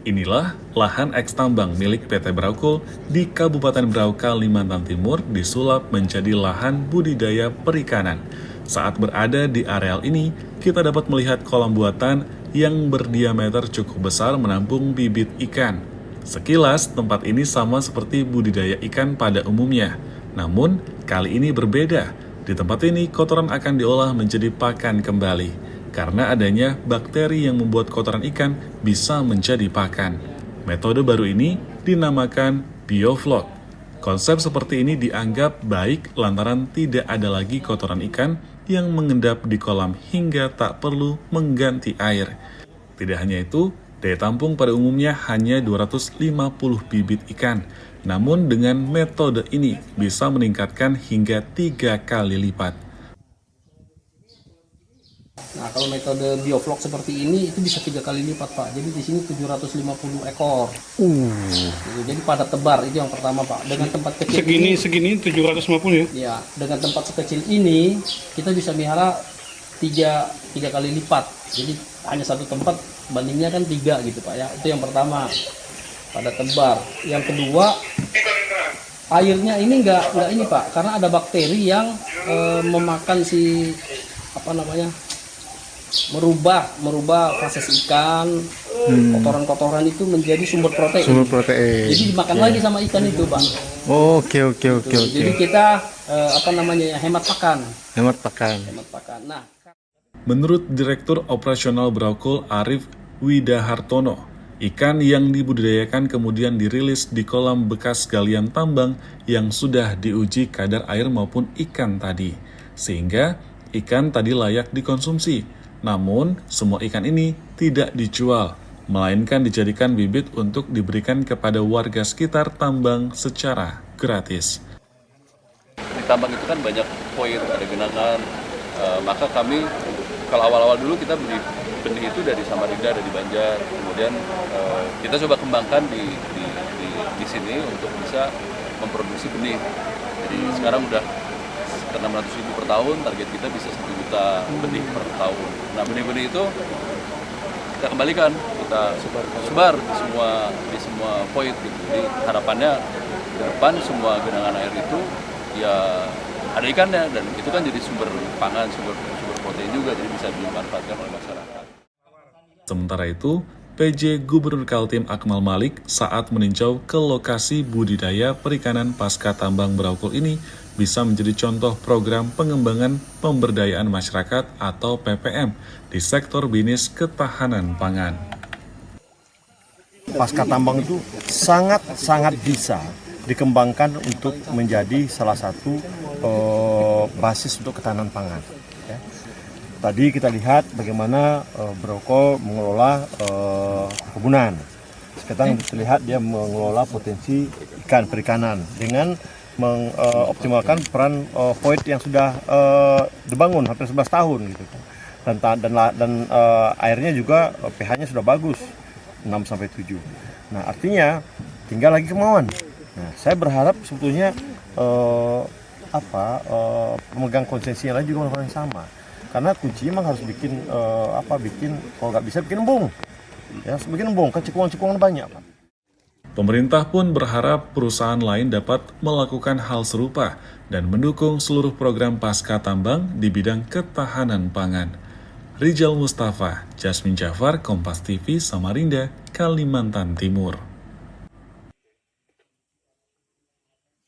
Inilah lahan eks tambang milik PT Braukol di Kabupaten Berau, Kalimantan Timur disulap menjadi lahan budidaya perikanan. Saat berada di areal ini, kita dapat melihat kolam buatan yang berdiameter cukup besar menampung bibit ikan. Sekilas, tempat ini sama seperti budidaya ikan pada umumnya. Namun, kali ini berbeda. Di tempat ini, kotoran akan diolah menjadi pakan kembali. Karena adanya bakteri yang membuat kotoran ikan bisa menjadi pakan. Metode baru ini dinamakan bioflok. Konsep seperti ini dianggap baik lantaran tidak ada lagi kotoran ikan yang mengendap di kolam hingga tak perlu mengganti air. Tidak hanya itu, daya tampung pada umumnya hanya 250 bibit ikan. Namun dengan metode ini bisa meningkatkan hingga 3 kali lipat. Nah, kalau metode bioflok seperti ini itu bisa 3 kali lipat, Pak. Jadi di sini 750 ekor. Jadi padat tebar itu yang pertama, Pak. Dengan tempat kecil segini 750 ya. Ya, dengan tempat sekecil ini kita bisa melihara 3 kali lipat. Jadi hanya satu tempat bandingnya kan 3 gitu, Pak ya. Itu yang pertama. Padat tebar. Yang kedua, airnya ini enggak ini, Pak, karena ada bakteri yang memakan si merubah fases ikan, kotoran-kotoran itu menjadi sumber protein. Jadi dimakan lagi sama ikan itu, Pak. Oke. Jadi kita hemat pakan. Hemat pakan. Nah, Menurut Direktur Operasional Braukol Arif Widahartono, ikan yang dibudidayakan kemudian dirilis di kolam bekas galian tambang yang sudah diuji kadar air maupun ikan tadi, sehingga ikan tadi layak dikonsumsi. Namun, semua ikan ini tidak dijual, melainkan dijadikan bibit untuk diberikan kepada warga sekitar tambang secara gratis. Di tambang itu kan banyak poin, ada genangan, maka kami kalau awal-awal dulu kita beli benih itu dari Samarinda, dari Banjar, kemudian kita coba kembangkan di sini untuk bisa memproduksi benih. Jadi sekarang udah 600.000 per tahun, target kita bisa 1 juta benih per tahun. Nah, benih-benih itu kita kembalikan, kita sebar di semua poin gitu. Jadi harapannya ke depan semua genangan air itu ya ada ikannya, dan itu kan jadi sumber pangan, sumber protein juga, jadi bisa dimanfaatkan oleh masyarakat. Sementara itu, PJ Gubernur Kaltim Akmal Malik saat meninjau ke lokasi budidaya perikanan pasca tambang Braukol ini bisa menjadi contoh program pengembangan pemberdayaan masyarakat atau PPM di sektor bisnis ketahanan pangan. Pasca tambang itu sangat bisa dikembangkan untuk menjadi salah satu basis untuk ketahanan pangan. Ya. Tadi kita lihat bagaimana Braukol mengelola perkebunan. Sekarang kita lihat dia mengelola potensi ikan perikanan dengan mengoptimalkan peran void yang sudah dibangun hampir 11 tahun gitu kan. Dan airnya juga pH-nya sudah bagus 6-7. Nah, artinya tinggal lagi kemauan. Nah, saya berharap sebetulnya pemegang konsensinya lain juga melakukan yang sama. Karena kuncinya memang harus bikin kalau nggak bisa bikin embung. Ya, bikin embung, kan cekungan banyak, Pak. Pemerintah pun berharap perusahaan lain dapat melakukan hal serupa dan mendukung seluruh program pasca tambang di bidang ketahanan pangan. Rijal Mustafa, Jasmine Jafar, Kompas TV, Samarinda, Kalimantan Timur.